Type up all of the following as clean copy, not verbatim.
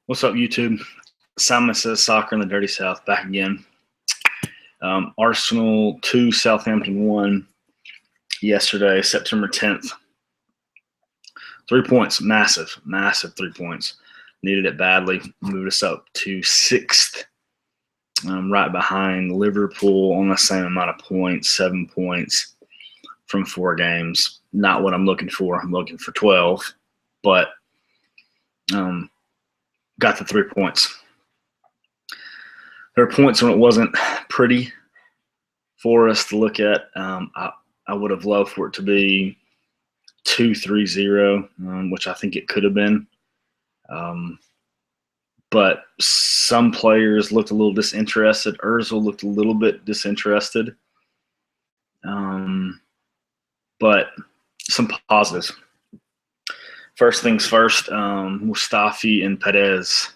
What's up, YouTube? Simon Says Soccer in the Dirty South back again. Arsenal 2, Southampton 1 yesterday, September 10th. 3 points, massive 3 points. Needed it badly. Moved us up to 6th, right behind Liverpool on the same amount of points, 7 points from 4 games. Not what I'm looking for. I'm looking for 12, but got the 3 points. There are points when it wasn't pretty for us to look at. I would have loved for it to be 2-3-0, which I think it could have been. But some players looked a little disinterested. Ozil looked a little bit disinterested. But some positives. First things first, Mustafi and Perez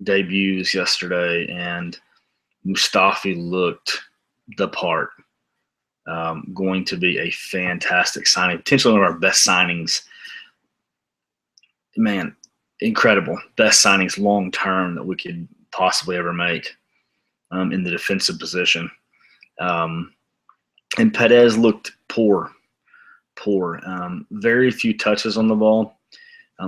debuts yesterday, and Mustafi looked the part. Going to be a fantastic signing, potentially one of our best signings. Man, incredible. Best signings long term that we could possibly ever make in the defensive position. And Perez looked poor. Very few touches on the ball.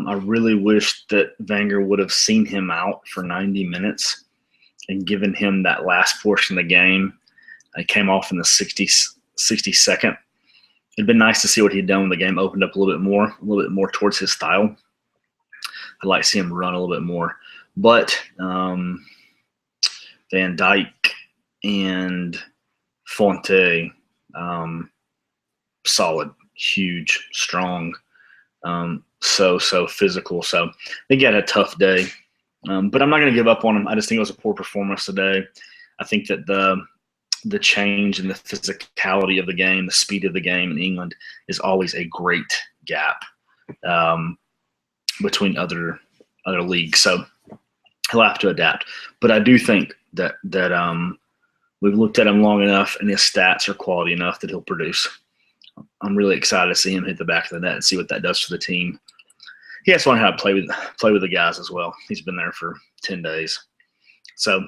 I really wish that Wenger would have seen him out for 90 minutes and given him that last portion of the game. He came off in the 62nd. It'd been nice to see what he'd done when the game opened up a little bit more towards his style. I'd like to see him run a little bit more. But Van Dijk and Fonte, solid, huge, strong, so physical. So they had a tough day. But I'm not going to give up on him. I just think it was a poor performance today. I think that the change in the physicality of the game, the speed of the game in England is always a great gap between other leagues. So he'll have to adapt. But I do think that we've looked at him long enough and his stats are quality enough that he'll produce. I'm really excited to see him hit the back of the net and see what that does for the team. He has to learn how to play with the guys as well. He's been there for 10 days. So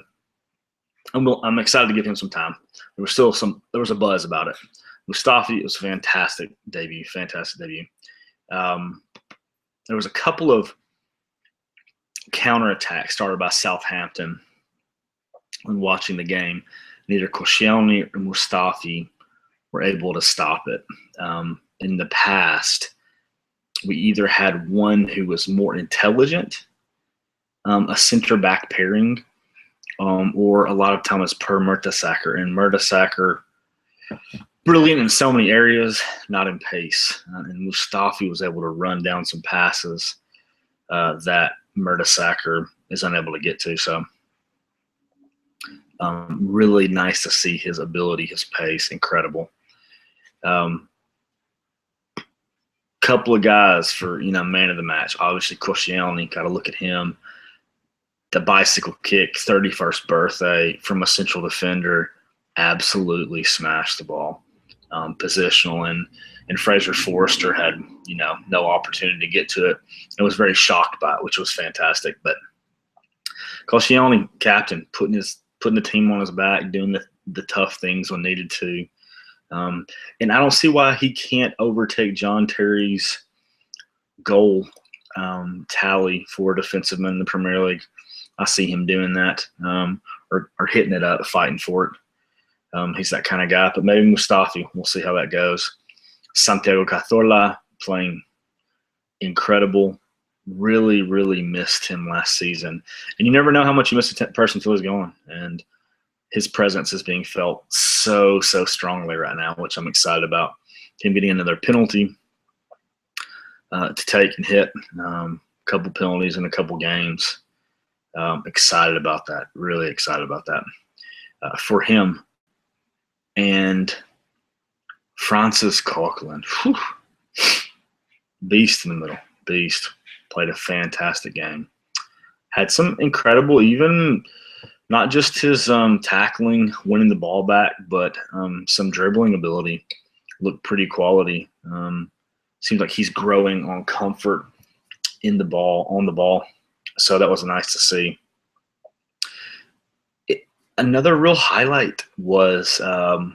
I'm excited to give him some time. There was a buzz about it. Mustafi, it was a fantastic debut. There was a couple of counterattacks started by Southampton when watching the game. Neither Koscielny or Mustafi were able to stop it. In the past, we either had one who was more intelligent, a center-back pairing, or a lot of time it's per Mertesacker. And Mertesacker, brilliant in so many areas, not in pace. And Mustafi was able to run down some passes that Mertesacker is unable to get to. So really nice to see his ability, his pace, incredible. Couple of guys for, man of the match. Obviously, Koscielny, got to look at him. The bicycle kick, 31st birthday from a central defender, absolutely smashed the ball. Positional, and Fraser Forster had, no opportunity to get to it. I was very shocked by it, which was fantastic. But Koscielny, captain, putting the team on his back, doing the tough things when needed to. And I don't see why he can't overtake John Terry's goal tally for defensive men in the Premier League. I see him doing that, or hitting it up, fighting for it. He's that kind of guy. But maybe Mustafi, we'll see how that goes. Santiago Cazorla playing incredible. Really, really missed him last season. And you never know how much you miss a person until he's gone. And his presence is being felt so strongly right now, which I'm excited about. Him getting another penalty to take and hit, a couple penalties in a couple games. Excited about that. Really excited about that for him. And Francis Coquelin, beast in the middle. Beast. Played a fantastic game. Had some incredible, even not just his tackling, winning the ball back, but some dribbling ability. Looked pretty quality. Seems like he's growing on comfort on the ball. So that was nice to see. Another real highlight was a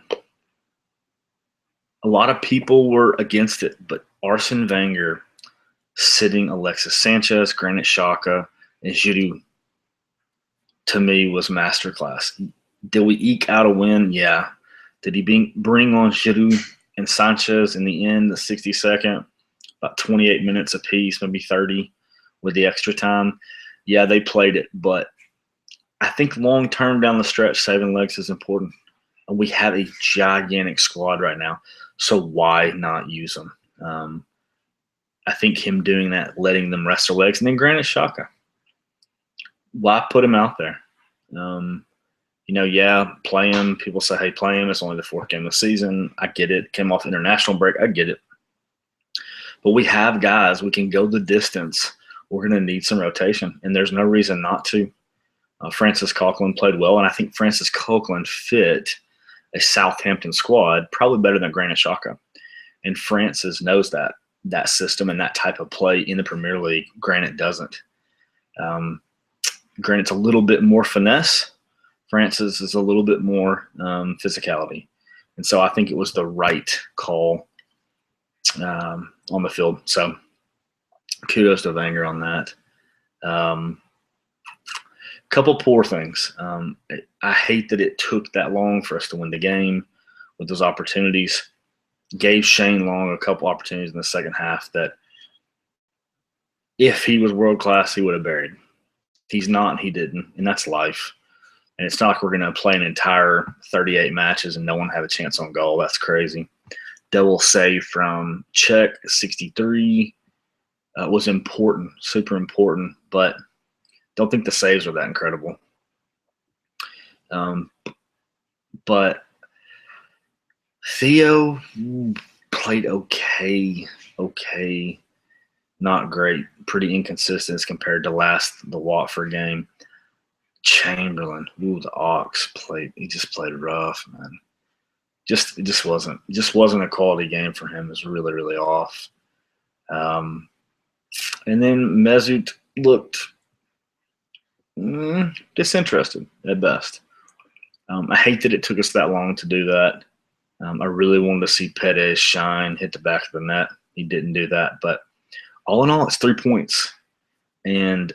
lot of people were against it, but Arsene Wenger sitting Alexis Sanchez, Granit Xhaka, and Giroud, to me, was masterclass. Did we eke out a win? Yeah. Did he bring on Giroud and Sanchez in the end, the 62nd, about 28 minutes apiece, maybe 30 with the extra time? Yeah, they played it, but I think long-term down the stretch, saving legs is important. And we have a gigantic squad right now, so why not use them? I think him doing that, letting them rest their legs, and then Granit Xhaka, why put him out there? Yeah, play him. People say, hey, play him. It's only the fourth game of the season. I get it. Came off international break. I get it. But we have guys. We can go the distance. We're going to need some rotation, and there's no reason not to. Francis Coquelin played well, and I think Francis Coquelin fit a Southampton squad probably better than Granit Xhaka. And Francis knows that system and that type of play in the Premier League. Granit doesn't. Granit's a little bit more finesse. Francis is a little bit more physicality. And so I think it was the right call on the field. So kudos to Wenger on that. Couple poor things. I hate that it took that long for us to win the game with those opportunities. Gave Shane Long a couple opportunities in the second half that if he was world-class, he would have buried. He's not, and he didn't, and that's life. And it's not like we're going to play an entire 38 matches and no one have a chance on goal. That's crazy. Double save from Czech, 63, was important, super important, but don't think the saves are that incredible. But Theo played okay, not great, pretty inconsistent as compared to the Watford game. Chamberlain, the Ox played. He just played rough, man. It just wasn't a quality game for him. It was really, really off. And then Mesut looked disinterested at best. I hate that it took us that long to do that. I really wanted to see Perez shine, hit the back of the net. He didn't do that. But all in all, it's 3 points. And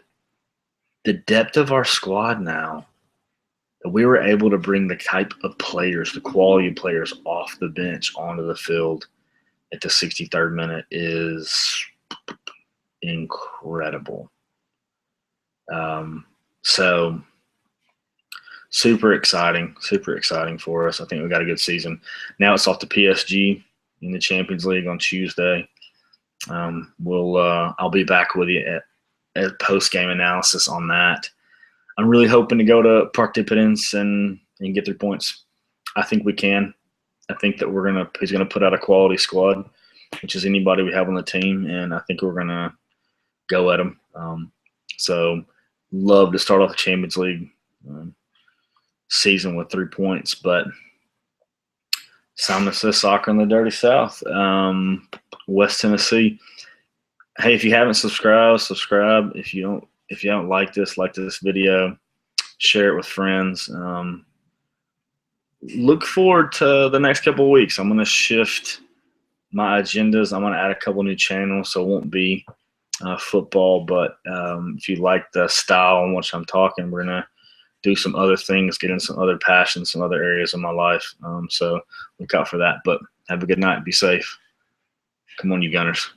the depth of our squad now, that we were able to bring the type of players, the quality of players off the bench onto the field at the 63rd minute is incredible. So super exciting for us. I think we got a good season. Now it's off to PSG in the Champions League on Tuesday. I'll be back with you at post-game analysis on that. I'm really hoping to go to Parc des Princes and get 3 points. I think we can. I think that he's gonna put out a quality squad, which is anybody we have on the team, and I think we're gonna go at them. So love to start off the Champions League season with 3 points, but Simon says soccer in the dirty South. West Tennessee. Hey, if you haven't subscribe. If you don't like this video, share it with friends. Look forward to the next couple of weeks. I'm going to shift my agendas. I'm going to add a couple new channels, so it won't be football. But if you like the style in which I'm talking, we're going to do some other things, get in some other passions, some other areas of my life. So look out for that. But have a good night. Be safe. Come on, you Gunners.